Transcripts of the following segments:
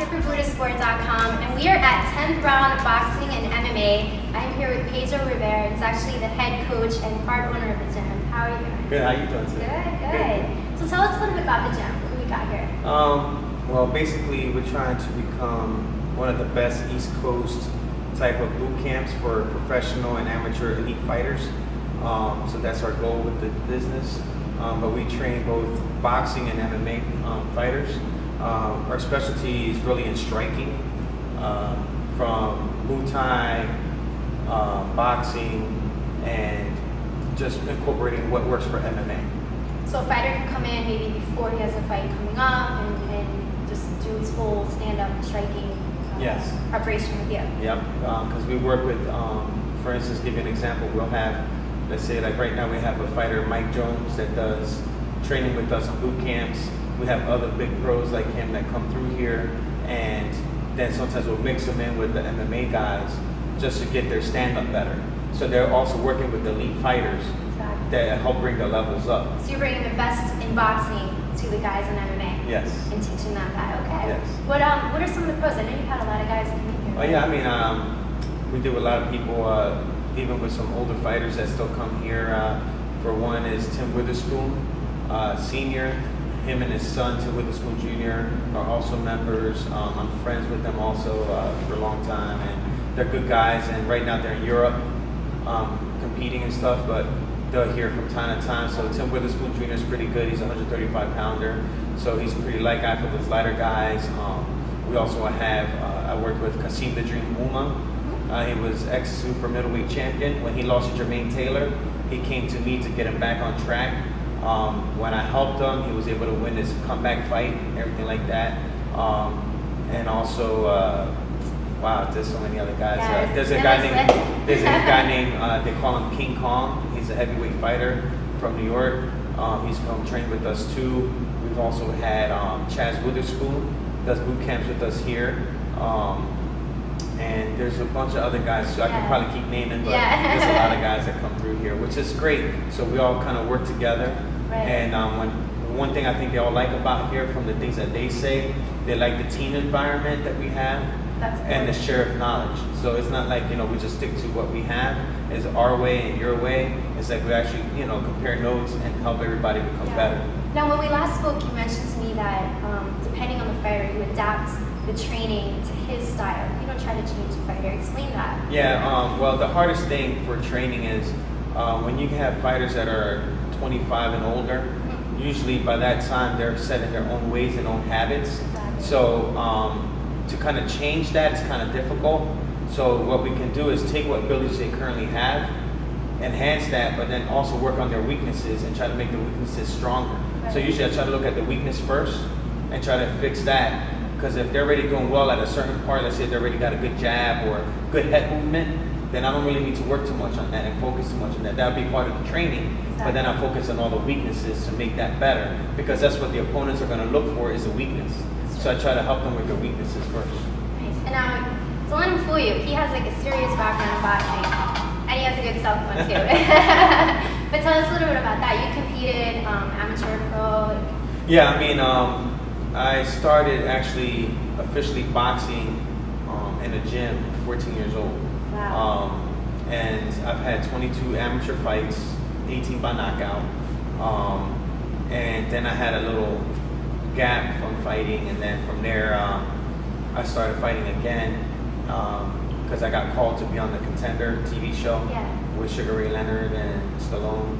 here for BuddhaSport.com, and we are at 10th Round Boxing and MMA. I'm here with Pedro Rivera. He's actually the head coach and part owner of the gym. How are you doing? Good. How you doing today? Good. So tell us a little bit about the gym. What do we got here? Well, basically, we're trying to become one of the best East Coast type of boot camps for professional and amateur elite fighters. So that's our goal with the business. But we train both boxing and MMA fighters. Our specialty is really in striking, from Muay Thai, boxing, and just incorporating what works for MMA. So a fighter can come in maybe before he has a fight coming up and just do his full stand-up striking preparation with you. Yep, because we work with, for instance, give you an example, we'll have, let's say like right now we have a fighter, Mike Jones, that does training with us in boot camps. We have other big pros like him that come through here, and then sometimes we'll mix them in with the MMA guys just to get their stand-up better. So they're also working with the elite fighters that help bring the levels up. So you're bringing the best in boxing to the guys in MMA? Yes. And teaching them that, okay. Yes. What are some of the pros? I know you've had a lot of guys come in here. Oh yeah, I mean, we deal with a lot of people, even with some older fighters that still come here. For one is Tim Witherspoon, senior. Him and his son, Tim Witherspoon Jr., are also members. I'm friends with them also for a long time, and they're good guys. And right now they're in Europe competing and stuff, but they're here from time to time. So Tim Witherspoon Jr. is pretty good. He's a 135-pounder, so he's a pretty light guy for those lighter guys. We also have, I worked with Kasim the Dream Uma. He was ex-super middleweight champion. When he lost to Jermaine Taylor, he came to me to get him back on track. When I helped him, he was able to win this comeback fight, everything like that. And also, wow, there's so many other guys. Yeah, there's a guy named, they call him King Kong. He's a heavyweight fighter from New York. He's come train with us too. We've also had Chaz Witherspoon, does boot camps with us here. And there's a bunch of other guys, so I can probably keep naming, but there's a lot of guys that come through here, which is great. So we all kind of work together. Right. And one thing I think they all like about here, from the things that they say, they like the team environment that we have. And the share of knowledge. So it's not like, we just stick to what we have. It's our way and your way. It's like we actually, compare notes and help everybody become better. Now, when we last spoke, you mentioned to me that depending on the fighter, you adapt the training to his style. You don't try to change the fighter. Explain that. Yeah, well, the hardest thing for training is when you have fighters that are 25 and older, usually by that time they're set in their own ways and own habits. Exactly. So to kind of change that is kind of difficult. So what we can do is take what abilities they currently have, enhance that, but then also work on their weaknesses and try to make the weaknesses stronger. Right. So usually I try to look at the weakness first and try to fix that. Because if they're already doing well at a certain part, let's say they already got a good jab or good head movement, then I don't really need to work too much on that and focus too much on that. That would be part of the training. Exactly. But then I focus on all the weaknesses to make that better, because that's what the opponents are going to look for, is a weakness. So I try to help them with their weaknesses first. Nice. And don't let him fool you. He has like a serious background in boxing, and he has a good self one too. But tell us a little bit about that. You competed amateur, pro. Yeah, I mean, I started actually officially boxing in a gym at 14 years old. Wow. And I've had 22 amateur fights, 18 by knockout. And then I had a little gap from fighting, and then from there I started fighting again because I got called to be on the Contender TV show with Sugar Ray Leonard and Stallone.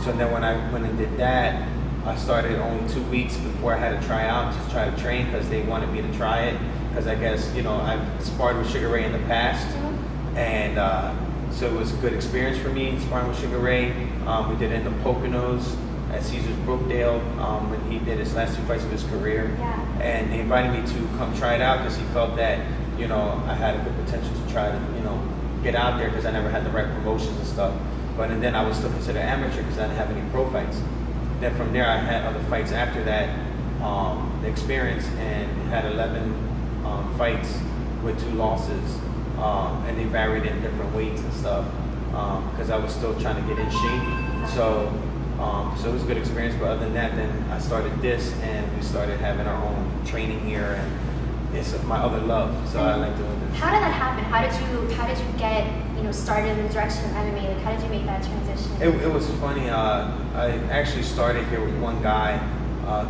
So then when I went and did that, I started only 2 weeks before I had to try out to try to train, because they wanted me to try it, because I guess I've sparred with Sugar Ray in the past, and so it was a good experience for me sparring with Sugar Ray. We did it in the Poconos at Caesars Brookdale when he did his last 2 fights of his career. And they invited me to come try it out because he felt that, I had a good potential to try to, get out there, because I never had the right promotions and stuff. But and then I was still considered amateur because I didn't have any pro fights. Then from there I had other fights after that, the experience, and had 11 fights with 2 losses. And they varied in different weights and stuff, because I was still trying to get in shape. So So it was a good experience. But other than that, then I started this, and we started having our own training here, and it's my other love. So I like doing this. How did that happen? How did you get started in the direction of MMA? Like, how did you make that transition? It was funny. I actually started here with one guy.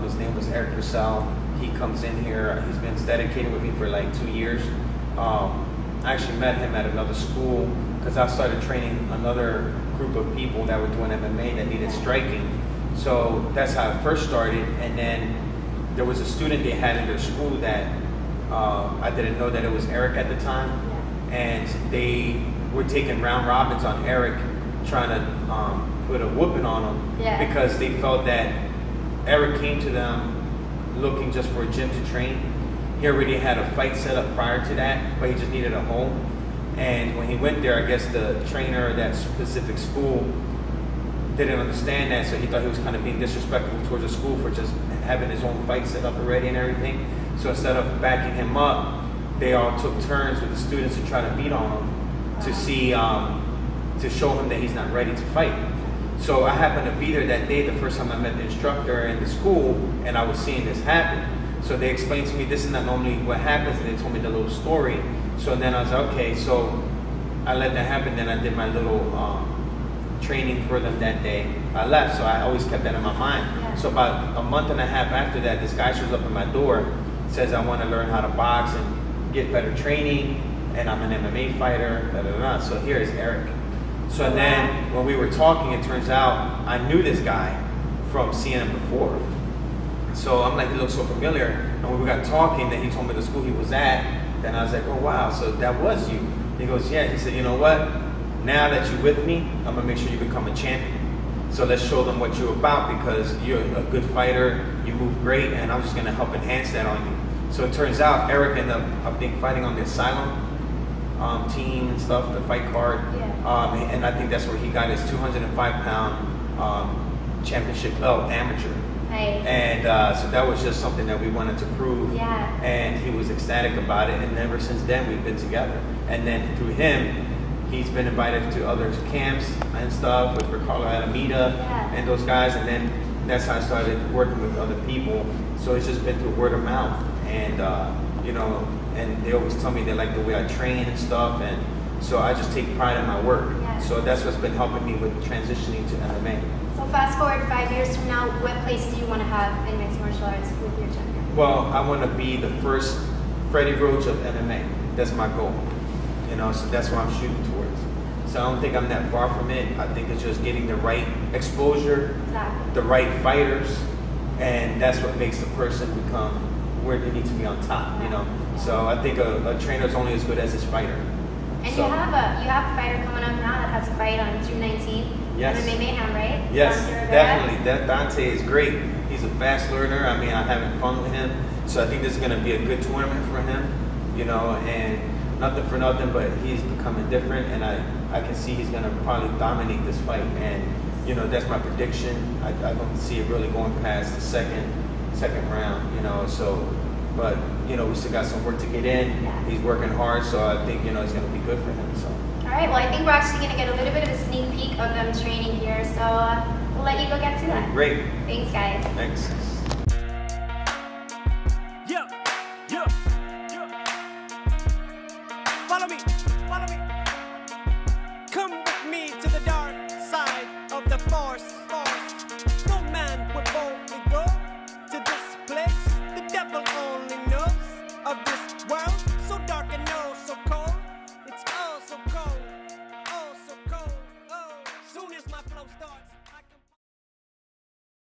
His name was Eric Purcell. He comes in here. He's been dedicated with me for like 2 years. I actually met him at another school because I started training another group of people that were doing MMA that needed striking. So that's how it first started. And then there was a student they had in their school that I didn't know that it was Eric at the time. And they were taking round robins on Eric, trying to put a whooping on him because they felt that Eric came to them looking just for a gym to train. He already had a fight set up prior to that, but he just needed a home. And when he went there, I guess the trainer of that specific school didn't understand that, so he thought he was kind of being disrespectful towards the school for just having his own fight set up already and everything. So instead of backing him up, they all took turns with the students to try to beat on him to see, to show him that he's not ready to fight. So I happened to be there that day, the first time I met the instructor in the school, and I was seeing this happen. So they explained to me this is not normally what happens, and they told me the little story. So then I was like, okay, so I let that happen. Then I did my little training for them that day. I left, so I always kept that in my mind. So about a month and a half after that, this guy shows up at my door, says I want to learn how to box and get better training, and I'm an MMA fighter, da da da. So here's Eric. So then when we were talking, it turns out I knew this guy from seeing him before. So I'm like, he looks so familiar. And when we got talking, then he told me the school he was at. Then I was like, oh wow, so that was you. He goes, yeah. He said, you know what? Now that you're with me, I'm gonna make sure you become a champion. So let's show them what you're about, because you're a good fighter, you move great, and I'm just gonna help enhance that on you. So it turns out Eric ended up, I think, fighting on the Asylum team and stuff, the fight card. And I think that's where he got his 205-pound championship belt, amateur. And so that was just something that we wanted to prove. And he was ecstatic about it. And ever since then, we've been together. And then through him, he's been invited to other camps and stuff with Ricardo Alameda and those guys. And then that's how I started working with other people. So it's just been through word of mouth. And, and they always tell me they like the way I train and stuff. And so I just take pride in my work. So that's what's been helping me with transitioning to MMA. So fast forward 5 years from now, what place do you want to have in mixed martial arts with your gym? Well, I want to be the first Freddie Roach of MMA. That's my goal. So that's what I'm shooting towards. So I don't think I'm that far from it. I think it's just getting the right exposure, the right fighters, and that's what makes the person become where they need to be on top, So I think a trainer's only as good as his fighter. And so, you have a fighter coming up now that has a fight on June 19th. MMA Mayhem, right? Yes, definitely. Dante is great. He's a fast learner. I mean, I'm having fun with him. So I think this is going to be a good tournament for him, and nothing for nothing, but he's becoming different, and I can see he's going to probably dominate this fight. And, that's my prediction. I don't see it really going past the second round, so, but, we still got some work to get in. He's working hard, so I think, it's going to be good for him, so. All right, well, I think we're actually going to get a little bit of a sneak peek of them training here, so we'll let you go get to that. Great. Thanks, guys. Thanks.